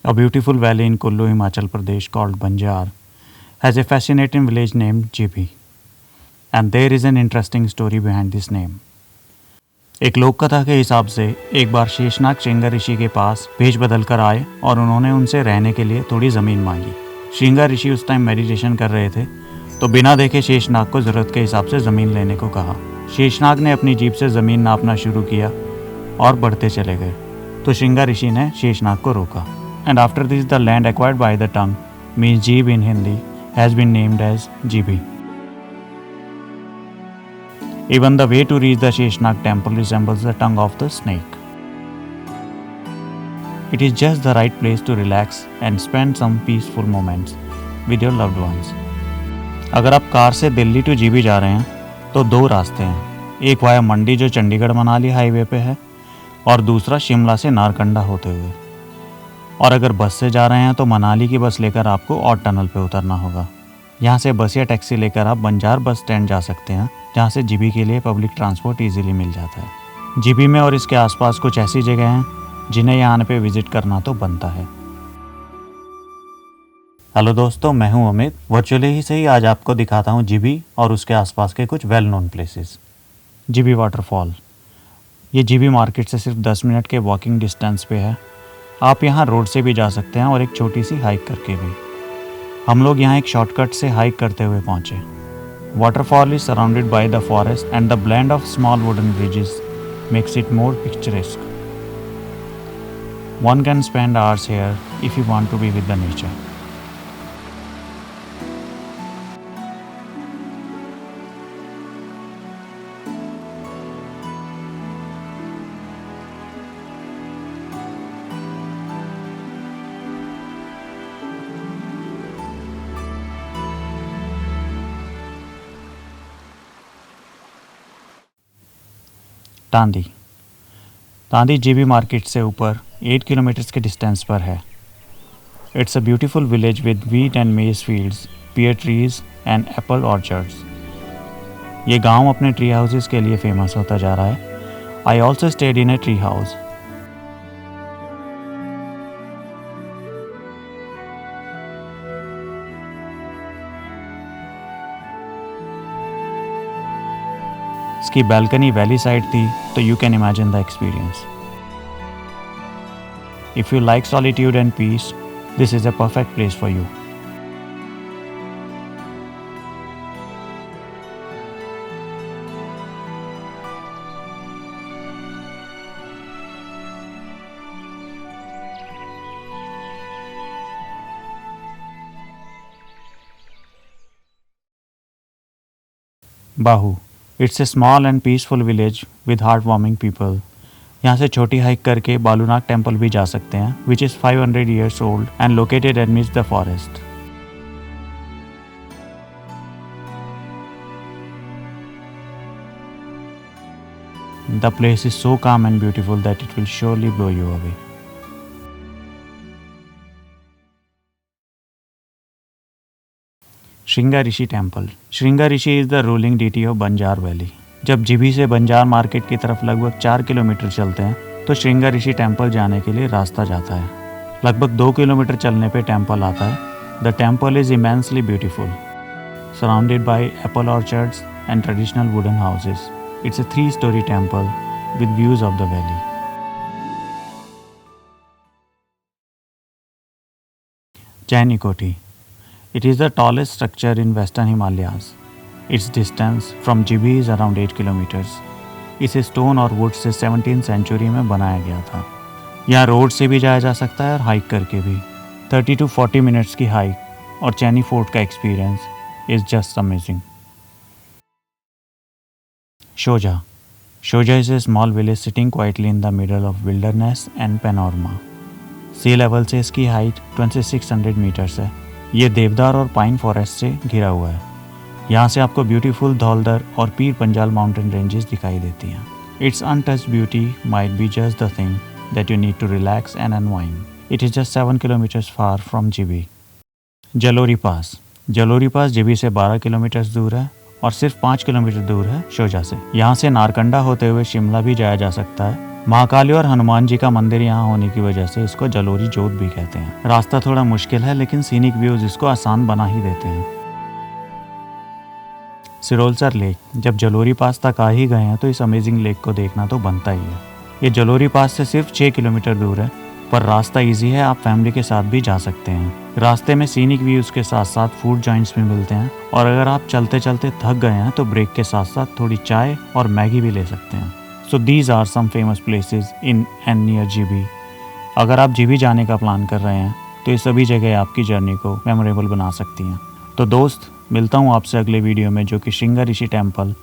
A beautiful valley in Kullu, Himachal Pradesh called Banjar has a fascinating village named Jibi. And there is an interesting story behind this name. एक लोक कथा के हिसाब से एक बार शेषनाग श्रृंगा ऋषि के पास भेष बदल कर आए और उन्होंने उनसे रहने के लिए थोड़ी ज़मीन मांगी। श्रृंगा ऋषि उस टाइम मेडिटेशन कर रहे थे, तो बिना देखे शेषनाग को ज़रूरत के हिसाब से ज़मीन लेने को कहा। शेषनाग ने अपनी जीभ से ज़मीन नापना शुरू किया और बढ़ते चले गए, तो श्रृंगा ऋषि ने शेषनाग को रोका। And after this the land acquired by the tongue means jibh in Hindi has been named as Jibhi. Even the way to reach the Sheshnag temple resembles the tongue of the snake. It is just the right place to relax and spend some peaceful moments with your loved ones. अगर आप car से Delhi two GB जा रहे हैं तो दो रास्ते हैं, एक वाया मंडी जो चंडीगढ़ मनाली हाईवे पे है और दूसरा शिमला से नारकंडा होते हुए. और अगर बस से जा रहे हैं तो मनाली की बस लेकर आपको और टनल पे उतरना होगा. यहाँ से बस या टैक्सी लेकर आप बंजार बस स्टैंड जा सकते हैं, जहाँ से जीबी के लिए पब्लिक ट्रांसपोर्ट इजीली मिल जाता है. जीबी में और इसके आसपास कुछ ऐसी जगह हैं जिन्हें यहाँ आने पे विजिट करना तो बनता है. हेलो दोस्तों, मैं हूँ अमित. वर्चुअली ही सही आज आपको दिखाता हूँ जीबी और उसके आसपास के कुछ well known places. GB waterfall. ये जीबी मार्केट से सिर्फ 10 मिनट के वॉकिंग डिस्टेंस पे है. आप यहाँ रोड से भी जा सकते हैं और एक छोटी सी हाइक करके भी. हम लोग यहाँ एक शॉर्टकट से हाइक करते हुए पहुँचे. Waterfall is surrounded by the forest and the blend of small wooden bridges makes it more picturesque. One can spend hours here if you want to be with the nature. Tandi. Tandi Jibhi market से ऊपर 8 kilometres के distance पर है. It's a beautiful village with wheat and maize fields, pear trees and apple orchards. ये गांव अपने tree houses के लिए फेमस होता जा रहा है. I also stayed in a tree house. इसकी बैल्कनी वैली साइड थी, तो you can imagine the experience. If you like solitude and peace, this is a perfect place for you. Bahu. It's a small and peaceful village with heart warming people. यहाँ से छोटी hike करके Balunag temple भी जा सकते हैं, which is 500 years old and located admits the forest. The place is so calm and beautiful that it will surely blow you away. श्रृंगा Rishi temple. श्रृंगा Rishi is the ruling DT of Banjar valley. जब GB से Banjar market की तरफ लगभग 4 kilometre चलते हैं तो श्रृंगा ऋषि temple जाने के लिए रास्ता जाता है. लगभग 2 किलोमीटर चलने पे टेम्पल आता है. The temple is immensely beautiful, surrounded by apple orchards and traditional wooden houses. It's a 3-story temple with views of the valley. Chaini Kothi. It is the tallest structure in Western Himalayas. Its distance from Jibi is around 8 kilometers. इसे stone और would say 17th century में बनाया गया था. यहाँ road से भी जाया जा सकता है और हाइक करके भी. 30 to 40 मिनट्स की हाइक और चैनी फोर्ट का experience is just amazing. Shoja. Shoja is a small village sitting quietly in the middle of wilderness and panorama. Sea level से इसकी हाइट 2600 मीटर्स है. ये देवदार और पाइन फॉरेस्ट से घिरा हुआ है. यहाँ से आपको ब्यूटीफुल धौलधर और पीर पंजाल माउंटेन रेंजेस दिखाई देती हैं. It's untouched beauty might be just the thing that you need to relax and unwind. It is just 7 kilometres far from Jibhi. Jalori pass. Jalori pass Jibhi से 12 किलोमीटर्स दूर है और सिर्फ 5 किलोमीटर दूर है शोजा से. यहाँ से नारकंडा होते हुए शिमला भी जाया जा सकता है महाकाली और हनुमान जी का मंदिर यहाँ होने की वजह से इसको जलोरी जोत भी कहते हैं। रास्ता थोड़ा मुश्किल है लेकिन सीनिक व्यूज इसको आसान बना ही देते हैं। सिरोलसर लेक, जब जलोरी पास तक आ ही गए हैं तो इस अमेजिंग लेक को देखना तो बनता ही है। ये जलोरी पास से सिर्फ 6 किलोमीटर दूर है, पर रास्ता इजी है, आप फैमिली के साथ भी जा सकते हैं। रास्ते में सीनिक व्यूज के साथ साथ फूड जॉइंट्स भी मिलते हैं, और अगर आप चलते चलते थक गए हैं तो ब्रेक के साथ साथ थोड़ी चाय और मैगी भी ले सकते हैं। So these are some famous places in and near Jibhi. अगर आप जीबी जाने का प्लान कर रहे हैं तो ये सभी जगह आपकी जर्नी को मेमोरेबल बना सकती हैं। तो दोस्त, मिलता हूँ आपसे अगले वीडियो में, जो कि श्रृंगार ऋषि टेम्पल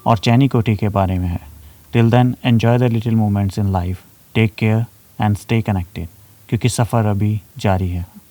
और चैनी कोठी के बारे में है। Till then enjoy the little moments in life, take care and stay connected, क्योंकि सफ़र अभी जारी है।